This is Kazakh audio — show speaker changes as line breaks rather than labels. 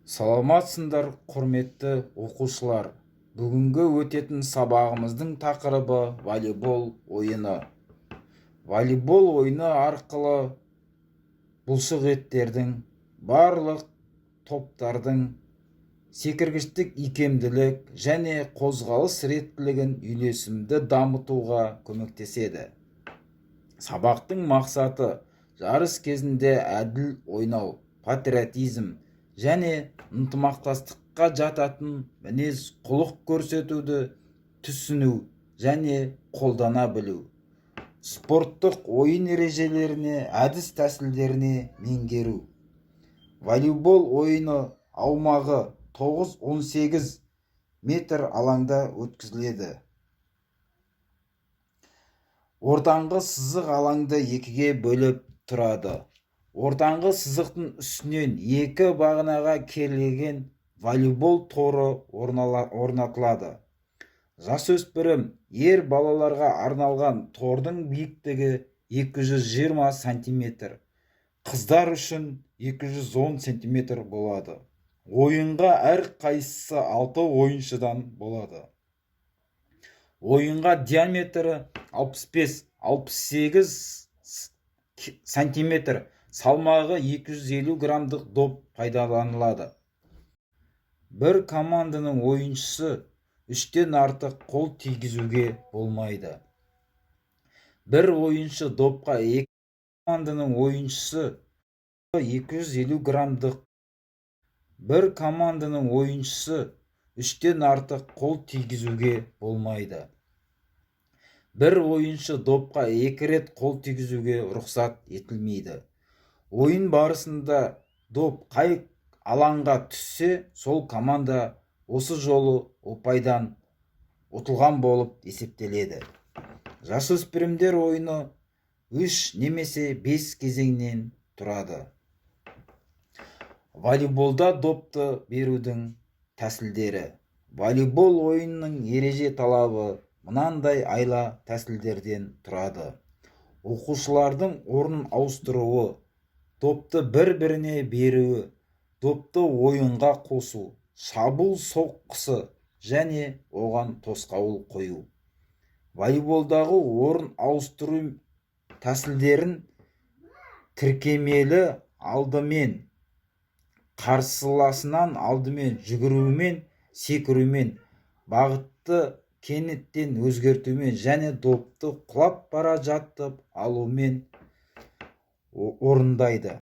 Саламатсыңдар, құрметті оқушылар. Бүгінгі өтетін сабағымыздың тақырыбы волейбол ойыны. Волейбол ойыны арқылы бұлшық еттердің, барлық топтардың секіргіштік икемділік және қозғалыс реттілігін үйлесімді дамытуға көмектеседі. Сабақтың мақсаты жарыс кезінде әділ ойнау, патриотизм және ынтымақтастыққа жататын мінез құлық көрсетуді түсіну және қолдана білу. Спорттық ойын ережелеріне, әдіс тәсілдеріне меңгеру. Волейбол ойыны аумағы 9-18 метр алаңда өткізіледі. Ортаңғы сызық алаңды екіге бөліп тұрады. Ортаңғы сызықтың үстінен екі бағанаға керілген волейбол торы орнатылады. Жасөспірім ер балаларға арналған тордың биіктігі 220 см, қыздар үшін 210 см болады. Ойынға әр қайсысы 6 ойыншыдан болады. Ойынға диаметрі 65-68 см, салмағы 250 грамдық доп пайдаланылады. Бір команданың ойыншысы 3-тен артық қол тигізуге болмайды. Бір ойыншы допқа екі команданың ойыншысы 250 грамдық. Бір команданың ойыншысы 3-тен артық қол тигізуге болмайды. Бір ойыншы допқа 2 рет қол тигізуге рұқсат етілмейді. Ойын барысында доп қай алаңға түссе, сол команда осы жолы ұпайдан ұтылған болып есептеледі. Жасөспірімдер ойыны 3 немесе 5 кезеңнен тұрады. Волейболда допты берудің тәсілдері. Волейбол ойынының ереже талабы мынандай айла тәсілдерден тұрады. Оқушылардың орнын ауыстыруы, допты бір-біріне беруі, допты ойынға қосу, шабуыл соққысы және оған тосқауыл қою. Волейболдағы орын ауыстыру тәсілдерін тіркемелі алдымен қарсыласынан алдымен жүгірумен, секірумен, бағытты кенеттен өзгертумен және допты құлап бара жатып алумен орындайды.